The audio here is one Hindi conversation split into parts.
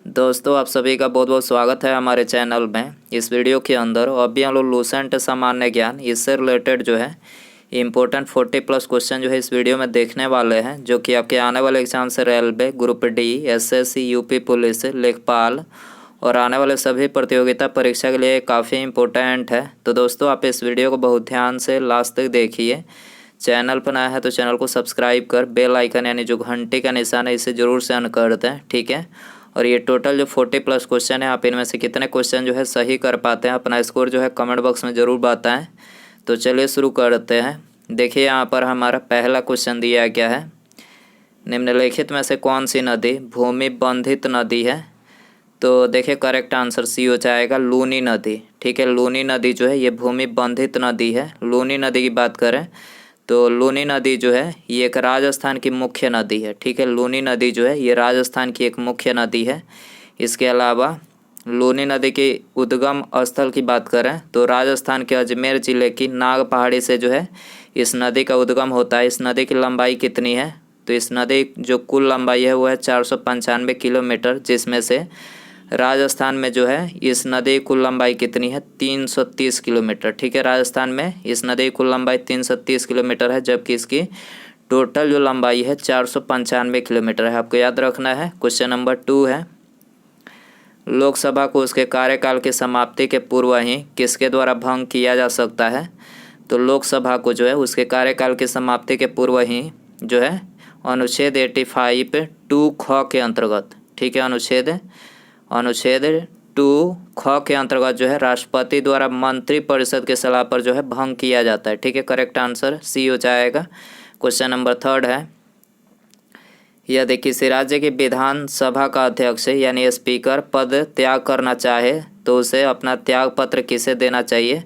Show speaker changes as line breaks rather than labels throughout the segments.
दोस्तों आप सभी का बहुत बहुत स्वागत है हमारे चैनल में। इस वीडियो के अंदर अभी हम लोग लूसेंट सामान्य ज्ञान इससे रिलेटेड जो है इम्पोर्टेंट 40+ क्वेश्चन जो है इस वीडियो में देखने वाले हैं, जो कि आपके आने वाले एग्जाम से railway, group D, SSC, UP police, लेखपाल और आने वाले सभी प्रतियोगिता परीक्षा के लिए काफ़ी इम्पोर्टेंट है। तो दोस्तों आप इस वीडियो को बहुत ध्यान से लास्ट तक देखिए। चैनल पर नया है तो चैनल को सब्सक्राइब कर बेल आइकन यानी जो घंटी का निशान है इसे ज़रूर से ऑन कर दें, ठीक है। और ये टोटल जो 40+ क्वेश्चन है, आप इनमें से कितने क्वेश्चन जो है सही कर पाते हैं, अपना स्कोर जो है कमेंट बॉक्स में ज़रूर बताएं। तो चलिए शुरू करते हैं। देखिए यहाँ पर हमारा पहला क्वेश्चन दिया गया है, निम्नलिखित में से कौन सी नदी भूमि बंधित नदी है। तो देखिए करेक्ट आंसर सी हो जाएगा लूनी नदी, ठीक है। लूनी नदी जो है ये भूमि बंधित नदी है। लूनी नदी की बात करें तो लूनी नदी जो है ये एक राजस्थान की मुख्य नदी है, ठीक है। लूनी नदी जो है ये राजस्थान की एक मुख्य नदी है। इसके अलावा लूनी नदी के उद्गम स्थल की बात करें तो राजस्थान के अजमेर ज़िले की नाग पहाड़ी से जो है इस नदी का उद्गम होता है। इस नदी की लंबाई कितनी है, तो इस नदी जो कुल लंबाई है वो है 495 किलोमीटर, जिसमें से राजस्थान में जो है इस नदी की कुल लंबाई कितनी है 330 किलोमीटर, ठीक है। राजस्थान में इस नदी की कुल लंबाई 330 किलोमीटर है, जबकि इसकी टोटल जो लंबाई है 495 किलोमीटर है। आपको याद रखना है। क्वेश्चन नंबर 2 है, लोकसभा को उसके कार्यकाल की समाप्ति के पूर्व ही किसके द्वारा भंग किया जा सकता है। तो लोकसभा को जो है उसके कार्यकाल की समाप्ति के पूर्व ही जो है अनुच्छेद 85(2) ख के अंतर्गत, ठीक है, अनुच्छेद 2 ख के अंतर्गत जो है राष्ट्रपति द्वारा मंत्री परिषद के सलाह पर जो है भंग किया जाता है, ठीक है। करेक्ट आंसर सी हो जाएगा। क्वेश्चन नंबर 3 है, यदि किसी राज्य की विधानसभा का अध्यक्ष यानी स्पीकर पद त्याग करना चाहे तो उसे अपना त्याग पत्र किसे देना चाहिए।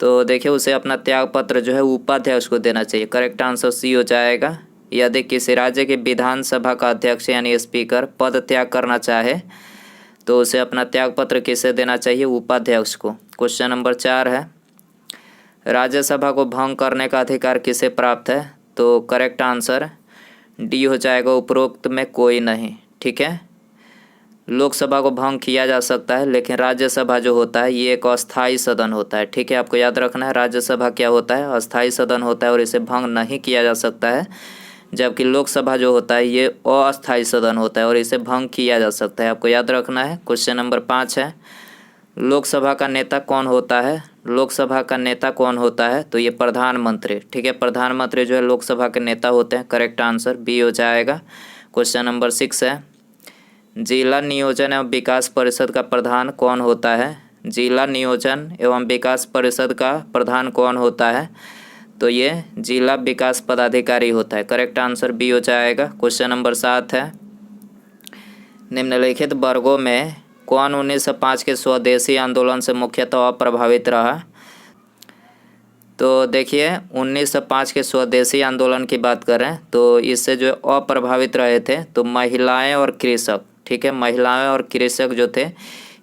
तो देखिए उसे अपना त्याग पत्र जो है उपाध्यक्ष को देना चाहिए। करेक्ट आंसर सी हो जाएगा। यदि किसी राज्य की विधानसभा का अध्यक्ष यानी स्पीकर पद त्याग करना चाहे तो उसे अपना त्यागपत्र किसे देना चाहिए, उपाध्यक्ष को। क्वेश्चन नंबर 4 है, राज्यसभा को भंग करने का अधिकार किसे प्राप्त है। तो करेक्ट आंसर डी हो जाएगा, उपरोक्त में कोई नहीं, ठीक है। लोकसभा को भंग किया जा सकता है, लेकिन राज्यसभा जो होता है ये एक अस्थायी सदन होता है, ठीक है। आपको याद रखना है राज्यसभा क्या होता है, अस्थायी सदन होता है और इसे भंग नहीं किया जा सकता है। जबकि लोकसभा जो होता है ये अस्थायी सदन होता है और इसे भंग किया जा सकता है। आपको याद रखना है। क्वेश्चन नंबर 5 है, लोकसभा का नेता कौन होता है। लोकसभा का नेता कौन होता है, तो ये प्रधानमंत्री, ठीक है। प्रधानमंत्री जो है लोकसभा के नेता होते हैं। करेक्ट आंसर बी हो जाएगा। क्वेश्चन नंबर 6 है, जिला नियोजन एवं विकास परिषद का प्रधान कौन होता है। जिला नियोजन एवं विकास परिषद का प्रधान कौन होता है, तो ये जिला विकास पदाधिकारी होता है। करेक्ट आंसर बी हो जाएगा। क्वेश्चन नंबर 7 है, निम्नलिखित वर्गों में कौन 1905 के स्वदेशी आंदोलन से मुख्यतः प्रभावित रहा। तो देखिए 1905 के स्वदेशी आंदोलन की बात करें तो इससे जो अप्रभावित रहे थे तो महिलाएं और कृषक, ठीक है। महिलाएं और कृषक जो थे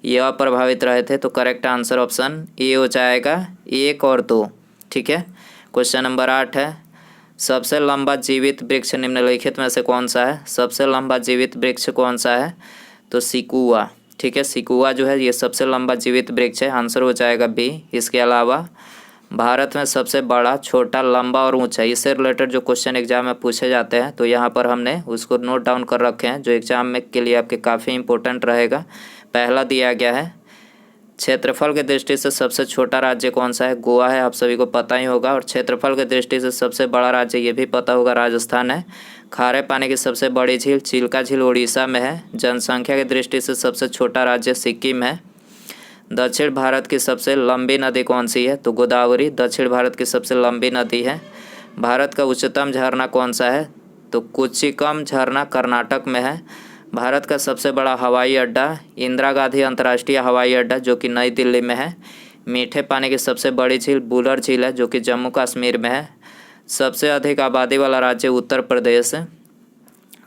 ये अप्रभावित रहे थे। तो करेक्ट आंसर ऑप्शन ए हो जाएगा, 1 और 2, ठीक है। क्वेश्चन नंबर 8 है, सबसे लंबा जीवित वृक्ष निम्नलिखित में से कौन सा है। सबसे लंबा जीवित वृक्ष कौन सा है, तो सिकुआ, ठीक है। सिकुआ जो है ये सबसे लंबा जीवित वृक्ष है। आंसर हो जाएगा बी। इसके अलावा भारत में सबसे बड़ा, छोटा, लंबा और ऊंचा, इससे रिलेटेड जो क्वेश्चन एग्जाम में पूछे जाते हैं तो यहाँ पर हमने उसको नोट डाउन कर रखे हैं, जो एग्जाम में के लिए आपके काफ़ी इंपॉर्टेंट रहेगा। पहला दिया गया है, क्षेत्रफल की दृष्टि से सबसे छोटा राज्य कौन सा है। गोवा है, आप सभी को पता ही होगा। और क्षेत्रफल की दृष्टि से सबसे बड़ा राज्य ये भी पता होगा, राजस्थान है। खारे पानी की सबसे बड़ी झील चिल्का झील उड़ीसा में है। जनसंख्या की दृष्टि से सबसे छोटा राज्य सिक्किम है। दक्षिण भारत की सबसे लंबी नदी कौन सी है, तो गोदावरी दक्षिण भारत की सबसे लंबी नदी है। भारत का उच्चतम झरना कौन सा है, तो कुचिकम झरना कर्नाटक में है। भारत का सबसे बड़ा हवाई अड्डा इंदिरा गांधी अंतर्राष्ट्रीय हवाई अड्डा जो कि नई दिल्ली में है। मीठे पानी की सबसे बड़ी झील बुलर झील है जो कि जम्मू कश्मीर में है। सबसे अधिक आबादी वाला राज्य उत्तर प्रदेश है।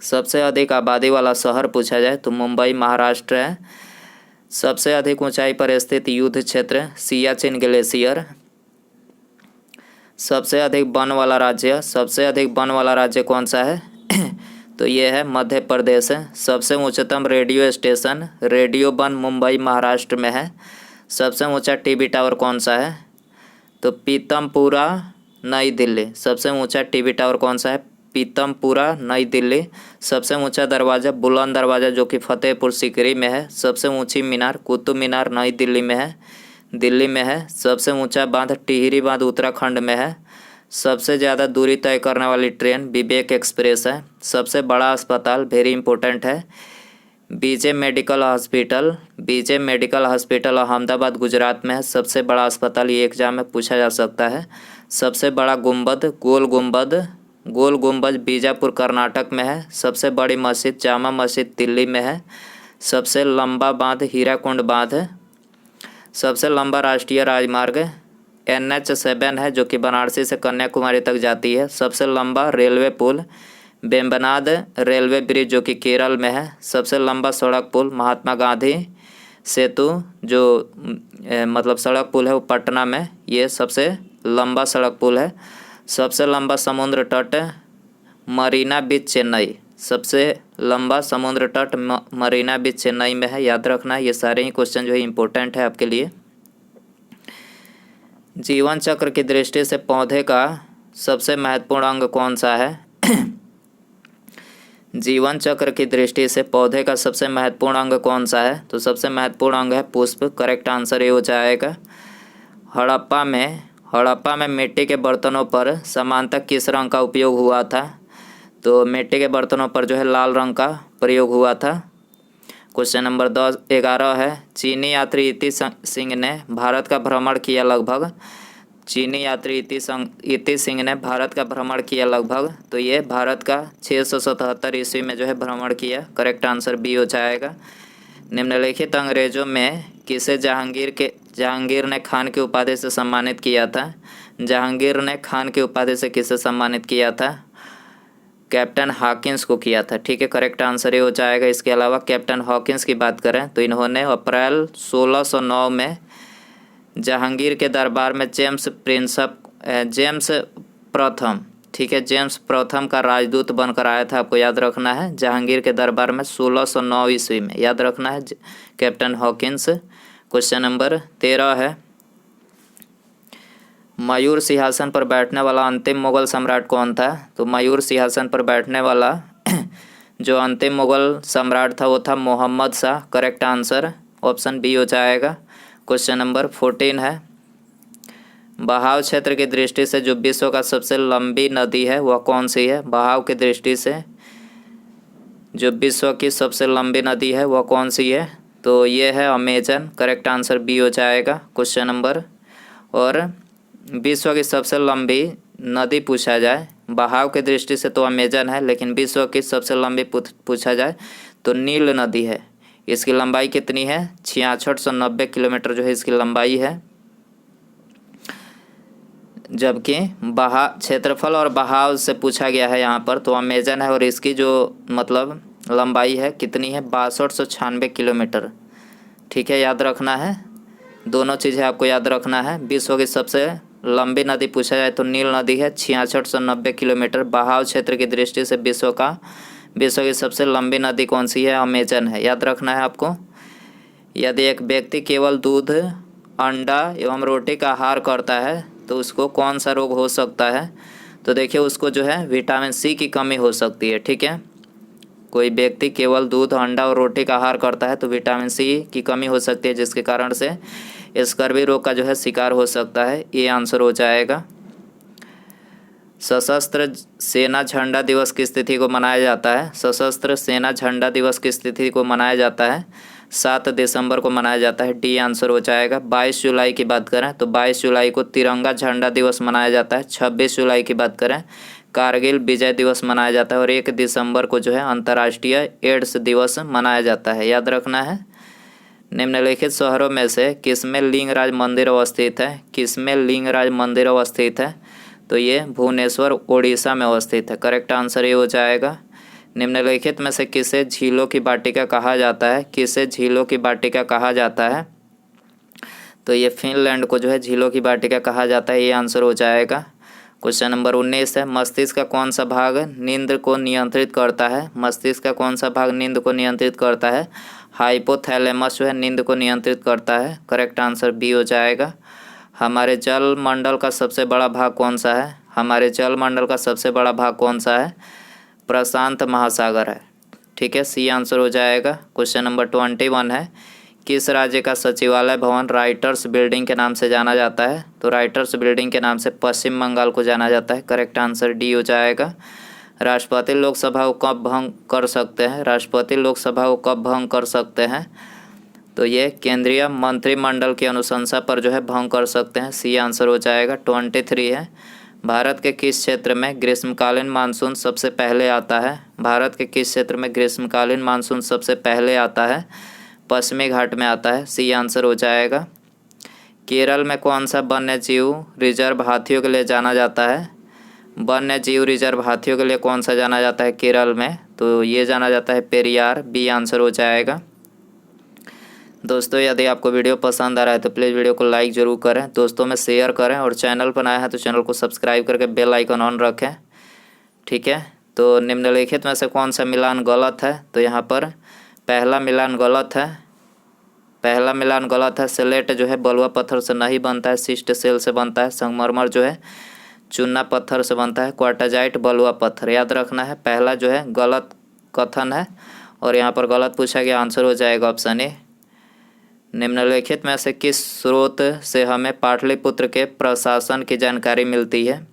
सबसे अधिक आबादी वाला शहर पूछा जाए तो मुंबई महाराष्ट्र है। सबसे अधिक ऊंचाई पर स्थित युद्ध क्षेत्र सियाचिन ग्लेशियर। सबसे अधिक वन वाला राज्य कौन सा है तो ये है मध्य प्रदेश है। सबसे उच्चतम radio station radio one Mumbai Maharashtra में है। सबसे ऊंचा टीवी टावर कौन सा है? तो पीतमपुरा नई दिल्ली। सबसे ऊंचा टीवी टावर कौन सा है? पीतमपुरा नई दिल्ली। सबसे ऊंचा दरवाज़ा बुलंद दरवाज़ा जो कि फतेहपुर सीकरी में है। सबसे ऊंची मीनार कुतुब मीनार नई दिल्ली में है, दिल्ली में है। सबसे ऊंचा बांध टिहरी बांध उत्तराखंड में है। सबसे ज़्यादा दूरी तय करने वाली ट्रेन विवेक एक्सप्रेस है। सबसे बड़ा अस्पताल वेरी इंपॉर्टेंट है BJ medical hospital. BJ medical hospital Ahmedabad Gujarat में है। सबसे बड़ा अस्पताल, ये एग्जाम में पूछा जा सकता है। सबसे बड़ा गुंबद गोल गुंबद बीजापुर कर्नाटक में है। सबसे बड़ी मस्जिद जामा मस्जिद दिल्ली में है। सबसे लंबा बांध हीराकुंड बांध है। सबसे लंबा राष्ट्रीय राजमार्ग NH7 है जो कि वाराणसी से कन्याकुमारी तक जाती है। सबसे लंबा रेलवे पुल वेम्बनाड रेलवे ब्रिज जो कि केरल में है। सबसे लंबा सड़क पुल महात्मा गांधी सेतु जो मतलब सड़क पुल है वो पटना में, ये सबसे लंबा सड़क पुल है। सबसे लंबा समुद्र तट मरीना बीच चेन्नई। सबसे लंबा समुद्र तट मरीना बीच चेन्नई में है। याद रखना ये सारे ही क्वेश्चन जो है इम्पोर्टेंट है आपके लिए। जीवन चक्र की दृष्टि से पौधे का सबसे महत्वपूर्ण अंग कौन सा है? जीवन चक्र की दृष्टि से पौधे का सबसे महत्वपूर्ण अंग कौन सा है? तो सबसे महत्वपूर्ण अंग है पुष्प। करेक्ट आंसर ये हो जाएगा। हड़प्पा में मिट्टी के बर्तनों पर सामान्यतः किस रंग का उपयोग हुआ था? तो मिट्टी के बर्तनों पर जो है लाल रंग का प्रयोग हुआ था। क्वेश्चन नंबर 11 है चीनी यात्री इति सिंह ने भारत का भ्रमण किया लगभग। चीनी यात्री इति सिंह ने भारत का भ्रमण किया लगभग, तो ये भारत का 677 ईस्वी में जो है भ्रमण किया। करेक्ट आंसर बी हो जाएगा। निम्नलिखित अंग्रेजों में किसे जहांगीर ने खान की उपाधि से सम्मानित किया था? जहांगीर ने खान की उपाधि से किसे सम्मानित किया था? कैप्टन हॉकिंस को किया था। ठीक है, करेक्ट आंसर ये हो जाएगा। इसके अलावा कैप्टन हॉकिंस की बात करें तो इन्होंने अप्रैल 1609 में जहांगीर के दरबार में जेम्स प्रथम, ठीक है, जेम्स प्रथम का राजदूत बनकर आया था। आपको याद रखना है जहांगीर के दरबार में 1609 ईस्वी में, याद रखना है कैप्टन हॉकिंस। क्वेश्चन नंबर 13 है मयूर सिंहासन पर बैठने वाला अंतिम मुगल सम्राट कौन था? तो मयूर सिंहासन पर बैठने वाला जो अंतिम मुगल सम्राट था वो था Mohammed Shah. Correct answer option B हो जाएगा। क्वेश्चन नंबर 14 है बहाव क्षेत्र की दृष्टि से जो विश्व का सबसे लंबी नदी है वह कौन सी है? बहाव की दृष्टि से जो विश्व की सबसे लंबी नदी है वह कौन सी है? तो ये है अमेजन। करेक्ट आंसर बी हो जाएगा। क्वेश्चन नंबर, और विश्व की सबसे लंबी नदी पूछा जाए बहाव की दृष्टि से तो अमेजन है, लेकिन विश्व की सबसे लंबी पूछा जाए तो नील नदी है। इसकी लंबाई कितनी है? 6690 किलोमीटर जो है इसकी लंबाई है। जबकि क्षेत्रफल और बहाव से पूछा गया है यहाँ पर तो अमेजन है, और इसकी जो मतलब लंबाई है कितनी है? 6296 किलोमीटर। ठीक है, याद रखना है, दोनों चीज़ें आपको याद रखना है। विश्व की सबसे लंबी नदी पूछा जाए तो नील नदी है 6690 किलोमीटर। बहाव क्षेत्र की दृष्टि से विश्व की सबसे लंबी नदी कौन सी है? अमेजन है, याद रखना है आपको। यदि एक व्यक्ति केवल दूध, अंडा एवं रोटी का आहार करता है तो उसको कौन सा रोग हो सकता है? तो देखिए उसको जो है विटामिन सी की कमी हो सकती है। ठीक है, कोई व्यक्ति केवल दूध, अंडा और रोटी का आहार करता है तो विटामिन सी की कमी हो सकती है, जिसके कारण से स्कर्वी रोग का जो है शिकार हो सकता है। ये आंसर हो जाएगा। सशस्त्र सेना झंडा दिवस किस तिथि को मनाया जाता है? सशस्त्र सेना झंडा दिवस किस तिथि को मनाया जाता है? 7 दिसंबर को मनाया जाता है। डी आंसर हो जाएगा। 22 जुलाई की बात करें तो 22 जुलाई को तिरंगा झंडा दिवस मनाया जाता है। 26 जुलाई की बात करें कारगिल विजय दिवस मनाया जाता है, और 1 दिसंबर को जो है अंतर्राष्ट्रीय एड्स दिवस मनाया जाता है। याद रखना है। निम्नलिखित शहरों में से किसमें लिंगराज मंदिर अवस्थित है? किसमें लिंगराज मंदिर अवस्थित है? तो ये भुवनेश्वर उड़ीसा में अवस्थित है। करेक्ट आंसर ये हो जाएगा। निम्नलिखित में से किसे झीलों की वाटिका कहा जाता है? किसे झीलों की वाटिका कहा जाता है? तो ये फिनलैंड को जो है झीलों की वाटिका कहा जाता है। ये आंसर हो जाएगा। क्वेश्चन नंबर 19 है, मस्तिष्क का कौन सा भाग नींद को नियंत्रित करता है? मस्तिष्क का कौन सा भाग नींद को नियंत्रित करता है? हाइपोथैलेमस जो है नींद को नियंत्रित करता है। करेक्ट आंसर बी हो जाएगा। हमारे जल मंडल का सबसे बड़ा भाग कौन सा है? हमारे जल मंडल का सबसे बड़ा भाग कौन सा है? प्रशांत महासागर है। ठीक है, सी आंसर हो जाएगा। क्वेश्चन नंबर 21 है, किस राज्य का सचिवालय भवन राइटर्स बिल्डिंग के नाम से जाना जाता है? तो राइटर्स बिल्डिंग के नाम से पश्चिम बंगाल को जाना जाता है। करेक्ट आंसर डी हो जाएगा। राष्ट्रपति लोकसभा को कब भंग कर सकते हैं? राष्ट्रपति लोकसभा को कब भंग कर सकते हैं? तो ये केंद्रीय मंत्रिमंडल की अनुशंसा पर जो है भंग कर सकते हैं। सी आंसर हो जाएगा। 23 है, भारत के किस क्षेत्र में ग्रीष्मकालीन मानसून सबसे पहले आता है? भारत के किस क्षेत्र में ग्रीष्मकालीन मानसून सबसे पहले आता है? पश्चिमी घाट में आता है। सी आंसर हो जाएगा। केरल में कौन सा वन्य जीव रिजर्व हाथियों के लिए जाना जाता है? वन्य जीव रिजर्व हाथियों के लिए कौन सा जाना जाता है केरल में? तो ये जाना जाता है पेरियार। बी आंसर हो जाएगा। दोस्तों, यदि आपको वीडियो पसंद आ रहा है तो प्लीज़ वीडियो को लाइक ज़रूर करें, दोस्तों में शेयर करें और चैनल पर आए हैं तो चैनल को सब्सक्राइब करके बेल आइकन ऑन रखें। ठीक है, तो निम्नलिखित में से कौन सा मिलान गलत है? तो यहाँ पर पहला मिलान गलत है। पहला मिलान गलत है। स्लेट जो है बलुआ पत्थर से नहीं बनता है, सिस्ट सेल से बनता है। संगमरमर जो है चूना पत्थर से बनता है। क्वार्टाजाइट बलुआ पत्थर। याद रखना है, पहला जो है गलत कथन है और यहाँ पर गलत पूछा गया। आंसर हो जाएगा ऑप्शन ए। निम्नलिखित में से किस स्रोत से हमें पाटलिपुत्र के प्रशासन की जानकारी मिलती है?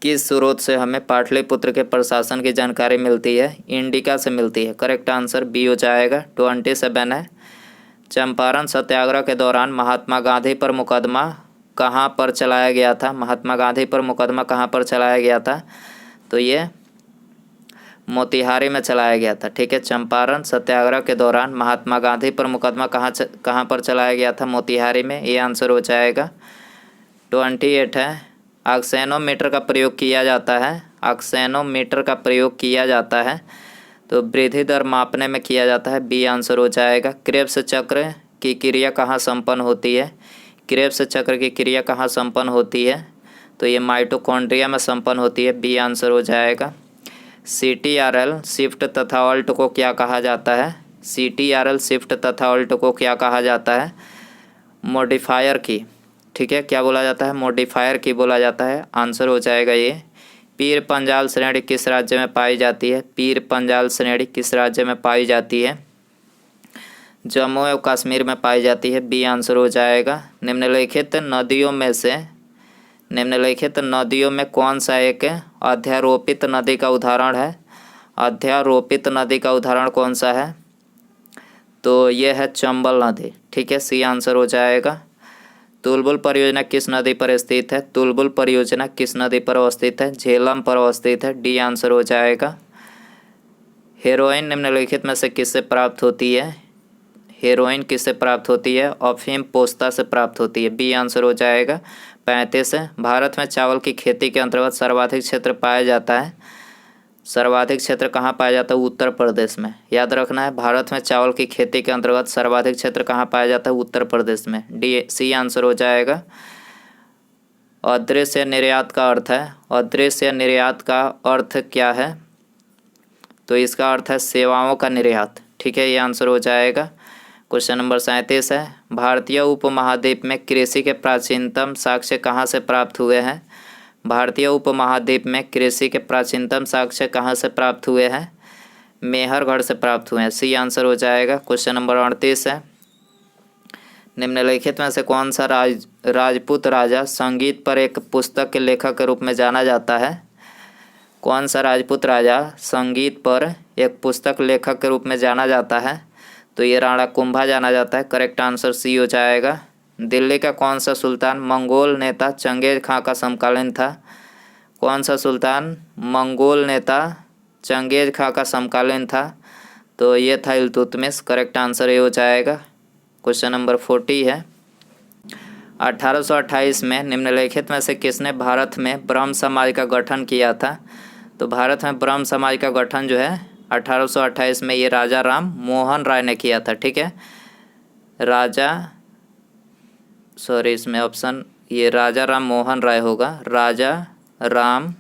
किस स्रोत से हमें पाटलिपुत्र के प्रशासन की जानकारी मिलती है? इंडिका से मिलती है। करेक्ट आंसर बी हो जाएगा। 27 है, चंपारण सत्याग्रह के दौरान महात्मा गांधी पर मुकदमा कहाँ पर चलाया गया था? महात्मा गांधी पर मुकदमा कहाँ पर चलाया गया था? तो ये मोतिहारी में चलाया गया था। ठीक है, चंपारण सत्याग्रह के दौरान महात्मा गांधी पर मुकदमा कहाँ पर चलाया गया था? मोतिहारी में। ये आंसर हो जाएगा। 28 है, ऑक्सेनोमीटर का प्रयोग किया जाता है। ऑक्सेनोमीटर का प्रयोग किया जाता है तो वृद्धि दर मापने में किया जाता है। बी आंसर हो जाएगा। क्रेब्स चक्र की क्रिया कहाँ संपन्न होती है? क्रेब्स चक्र की क्रिया कहाँ संपन्न होती है? तो ये माइटोकॉन्ड्रिया में संपन्न होती है। बी आंसर हो जाएगा। CTRL शिफ्ट तथा ऑल्ट को क्या कहा जाता है? CTRL शिफ्ट तथा ऑल्ट को क्या कहा जाता है? मॉडिफायर की। ठीक है, क्या बोला जाता है? मॉडिफायर की बोला जाता है। आंसर हो जाएगा ये। पीर पंजाल श्रेणी किस राज्य में पाई जाती है? पीर पंजाल श्रेणी किस राज्य में पाई जाती है? जम्मू एवं कश्मीर में पाई जाती है। बी आंसर हो जाएगा। निम्नलिखित नदियों में कौन सा एक अध्यारोपित नदी का उदाहरण है? अध्यारोपित नदी का उदाहरण कौन सा है? तो यह है चंबल नदी। ठीक है, सी आंसर हो जाएगा। तुलबुल परियोजना किस नदी पर स्थित है? तुलबुल परियोजना किस नदी पर अवस्थित है? झेलम पर अवस्थित है। डी आंसर हो जाएगा। हेरोइन निम्नलिखित में से किससे प्राप्त होती है? हेरोइन किससे प्राप्त होती है? अफीम पोस्ता से प्राप्त होती है। बी आंसर हो जाएगा। 35 है, भारत में चावल की खेती के अंतर्गत सर्वाधिक क्षेत्र पाया जाता है। सर्वाधिक क्षेत्र कहाँ पाया जाता है? उत्तर प्रदेश में। याद रखना है, भारत में चावल की खेती के अंतर्गत सर्वाधिक क्षेत्र कहाँ पाया जाता है? उत्तर प्रदेश में। सी आंसर हो जाएगा। अदृश्य निर्यात का अर्थ है। अदृश्य निर्यात का अर्थ क्या है? तो इसका अर्थ है सेवाओं का निर्यात। ठीक है, ये आंसर हो जाएगा। क्वेश्चन नंबर 37 है, भारतीय उपमहाद्वीप में कृषि के प्राचीनतम साक्ष्य कहाँ से प्राप्त हुए हैं? भारतीय उपमहाद्वीप में कृषि के प्राचीनतम साक्ष्य कहाँ से प्राप्त हुए हैं? मेहरगढ़ से प्राप्त हुए हैं। सी आंसर हो जाएगा। क्वेश्चन नंबर 38 है, निम्नलिखित में से कौन सा राजपूत राजा संगीत पर एक पुस्तक के लेखक के रूप में जाना जाता है? कौन सा राजपूत राजा संगीत पर एक पुस्तक लेखक के रूप में जाना जाता है? तो ये राणा कुंभा जाना जाता है। करेक्ट आंसर सी हो जाएगा। दिल्ली का कौन सा सुल्तान मंगोल नेता चंगेज खां का समकालीन था? कौन सा सुल्तान मंगोल नेता चंगेज खां का समकालीन था? तो ये था इल्तुतमिश। करेक्ट आंसर ये हो जाएगा। क्वेश्चन नंबर 40 है, 1828 में निम्नलिखित में से किसने भारत में ब्रह्म समाज का गठन किया था? तो भारत में ब्रह्म समाज का गठन जो है 1828 में ये राजा राम मोहन राय ने किया था। ठीक है, इसमें ऑप्शन ये राजा राम मोहन राय होगा, राजा राम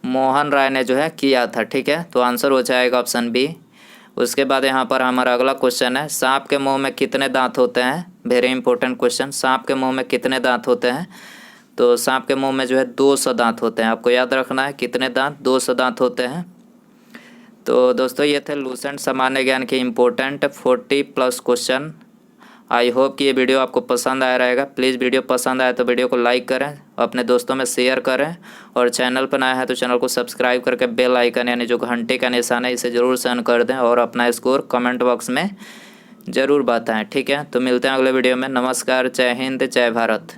मोहन राय ने जो है किया था। ठीक है, तो आंसर हो जाएगा ऑप्शन बी। उसके बाद यहाँ पर हमारा अगला क्वेश्चन है, सांप के मुंह में कितने दांत होते हैं? Very important question. सांप के मुंह में कितने दांत होते हैं? तो सांप के मुंह में जो है 200 दांत होते हैं। आपको याद रखना है कितने दांत, 200 दांत होते हैं। तो दोस्तों ये थे लूसेंट सामान्य ज्ञान के इम्पोर्टेंट 40+ क्वेश्चन। आई होप कि ये वीडियो आपको पसंद आया रहेगा। प्लीज़ वीडियो पसंद आए तो वीडियो को लाइक करें, अपने दोस्तों में शेयर करें, और चैनल पर नया है तो चैनल को सब्सक्राइब करके बेल आइकन यानी जो घंटे का निशान है इसे ज़रूर सेंड कर दें, और अपना स्कोर कमेंट बॉक्स में ज़रूर बताएं। ठीक है, तो मिलते हैं अगले वीडियो में। नमस्कार, जय हिंद, जय भारत।